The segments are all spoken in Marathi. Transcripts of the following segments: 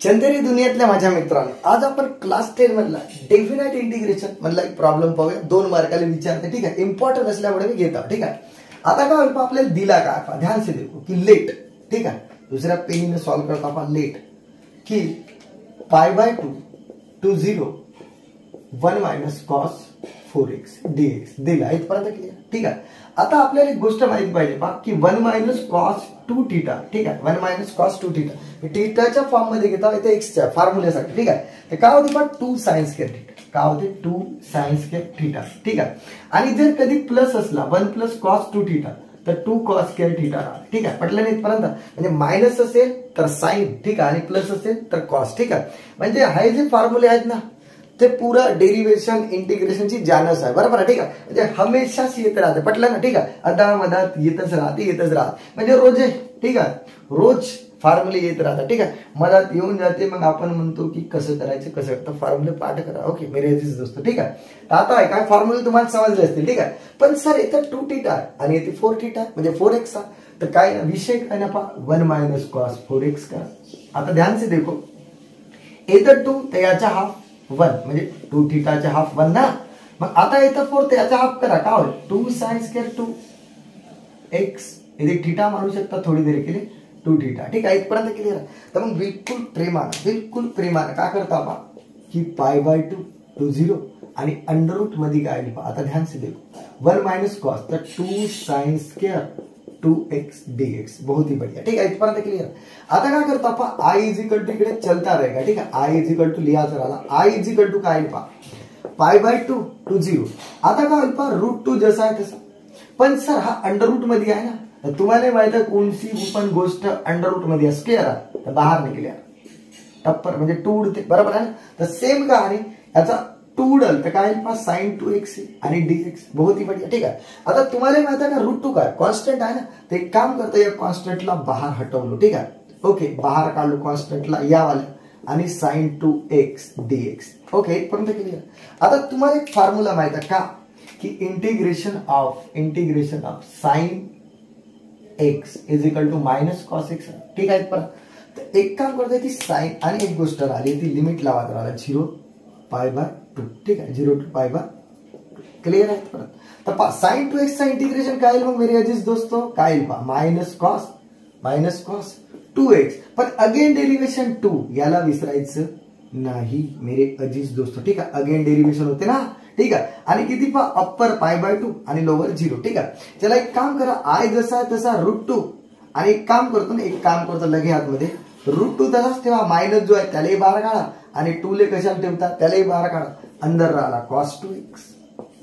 चंदेरी दुनियातल्या माझ्या मित्रांनो, आज आपण क्लास 10 मधला डेफिनाइट इंटिग्रेशन मधला एक प्रॉब्लेम पाहूया. 2 मार्काला विचारते. ठीक आहे, इम्पॉर्टंट असल्यामुळे मी घेतो. ठीक आहे, आता काय होईल आपल्याला दिला काय, ध्यान से देखो की लेट. ठीक आहे, दुसऱ्या पेनने सॉल्व करतो आपण लेट की π/2 to 0 1 minus cos 4x dx दिला इथपर्यंत क्लिअर. ठीक आहे, आता आपल्याला एक गोष्ट माहिती पाहिजे पहा की 1 minus cos 2θ. ठीक आहे, 1 minus cos 2θ थीटाच्या फॉर्म मध्ये घेता इथे एक्सच्या फॉर्म्युल्यासाठी. ठीक आहे, तर काय होते पण 2 sin square θ. काय होते 2 sin square θ. ठीक आहे, आणि जर कधी प्लस असला 1 plus cos 2θ तर 2 cos square θ राहते. ठीक आहे, पटलं नाही इथपर्यंत. म्हणजे मायनस असेल तर साइन, ठीक आहे, आणि प्लस असेल तर कॉस. ठीक आहे, म्हणजे हे जे फॉर्म्युले आहेत ना ते पूरा डेरिवेशन इंटिग्रेशनची जानस आहे. बरोबर आहे. ठीक आहे, म्हणजे हमेशाच येत राहते. पटलं ना. ठीक आहे, अदा मधात येतच राहते म्हणजे रोज आहे. ठीक आहे, रोज फॉर्म्युले येत राहतात. ठीक आहे, मधात येऊन जाते, मग आपण म्हणतो की कसं करायचं कसं तर फॉर्म्युले पाठ करा. ओके मेरे अजीज दोस्तों. ठीक आहे, आता आहे काय फॉर्म्युले तुम्हाला समजले असतील. ठीक आहे, पण सर इथं 2θ आणि इथे 4θ म्हणजे 4x तर काय विषय काय ना पहा 1 minus cos 4x का. आता ध्यान से देखो इथं 2 तर याचा हाफ 1 म्हणजे 2θ चा हाफ 1 ना. मग आता इथं 4 तर याचा हाफ करा काय होईल 2 sin square 2x. इथे θ मानू शकता थोडी देर के लिए 2θ. ठीक आहे, इथपर्यंत क्लिअर आहे. तर मग बिलकुल प्रेमानं काय करता पहा की π/2 to 0 आणि अंडर रूट मध्ये काय आली पहा. आता ध्यान से देखो 1 minus cos तर 2 sin square 2x dx. बहुत ही बढ़िया. ठीक है, इथपर्यंत क्लियर. आता काय करतो आपण i इकडे चलता रहेगा. ठीक है, i लिहायचं राहिला. i काय आहे पहा π/2 to 0. आता काय होईल पहा √2 जसा आहे तसा. पण सर हा अंडर रूट मध्ये आहे ना, तर तुम्हाला माहिती आहे कोणती पण गोष्ट अंडर रूट मध्ये स्क्वेअर आहे तर बाहेर निघल्या टप्पर म्हणजे 2 उडते. बरोबर आहे ना. तर सेम का आहे याचा 2 उडल तर काय पहा sin 2x आणि dx. बहुत ही बढ़िया. ठीक आहे, आता तुम्हाला माहिती आहे का √2 काय कॉन्स्टंट आहे ना, तर एक काम करतो या कॉन्स्टंटला बाहेर हटवलो. ठीक आहे, ओके बाहेर काढलो कॉन्स्टंटला या वाल्या आणि sin 2x dx. ओके इथपर्यंत क्लिअर. आता तुम्हाला एक फॉर्म्युला माहिती आहे का की integration of sin x is equal to minus cos x. ठीक आहे, तर एक काम करतो ती साइन आणि एक गोष्ट राहिली ती लिमिट लावत राहिला 0 π/2. ठीक आहे, 0 to π/2 क्लिअर आहे. परत तर sin 2x चा इंटिग्रेशन काय येईल मग मेरे अजीज दोस्तों काय येईल पहा मायनस cos 2x. पण अगेन डेरिवेशन 2 याला विसरायचं नाही मेरे अजीज दोस्तों. ठीक आहे, अगेन डेरिवेशन होते ना. ठीक आहे, आणि किती पहा अप्पर π/2 आणि लोअर 0. ठीक आहे, चला एक काम करा i जसा तसा √2 आणि एक काम करतो लगे आतमध्ये √2 तसाच ठेवा. मायनस जो आहे त्यालाही बाहेर काढा आणि 2 ले कशाला ठेवता त्यालाही बाहेर काढा. अंदर राहिला cos 2x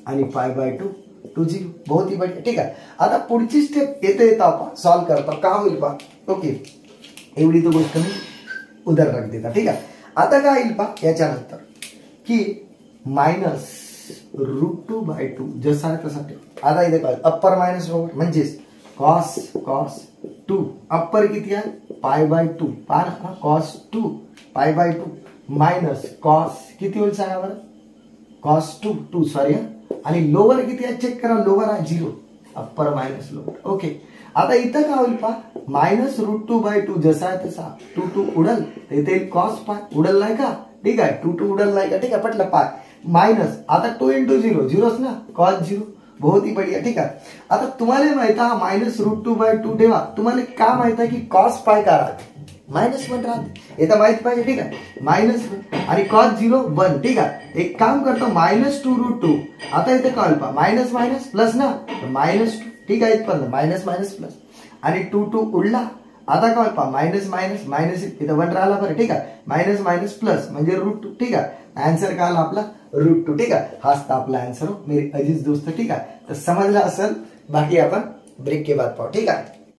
आणि π/2 to 0. बहुत ही बढ़िया. ठीक आहे, आता पुढची स्टेप येता आपण सॉल्व करतो का होईल पहा. ओके एवढी तो गोष्ट मी उधर रख देता. ठीक आहे, आता काय येईल पहा याच्यानंतर की मायनस √2/2 जसा आहे तसा ठेव. आता इथे काय अप्पर मायनस लोअर म्हणजेच cos 2 अप्पर किती आहे π/2 पहा ना cos 2 π/2 मायनस cos किती होईल सांगा बरं cos 2 सॉरी आणि लोअर किती आहे चेक करा. लोअर आहे 0 अप्पर मायनस लोअर. ओके आता इथं काय होईल पहा मायनस √2/2 जसा आहे तसा 2 उडल तर इथे cos पाय उडल नाही का. ठीक आहे 2 उडल नाही का. ठीक आहे पटलं पाय मायनस आता 2 × 0 0च ना cos 0. बहुत ही बढ़िया. ठीक आहे, आता तुम्हाला माहित आहे मायनस √2/2 ठेवा. तुम्हाला काय माहित आहे की cos पाय का राहते -1 राहते. इथं माहित पाहिजे. ठीक आहे -1 आणि cos 0 1. ठीक आहे, एक काम करतो -2√2. आता इथे काय पहा मायनस मायनस प्लस ना -2. ठीक आहे, इथपर्यंत मायनस प्लस आणि 2 उडला. आता काय पहा मायनस इथं 1 राहिला बरं. ठीक आहे मायनस प्लस म्हणजे √2. ठीक आहे, आन्सर काय आला आपला √2. ठीक आहे, हाच तर आपला आन्सर हो मेरे अजीज दोस्त. ठीक आहे, तर समजला असेल. बाकी आपण ब्रेक के बाद पाहू. ठीक आहे.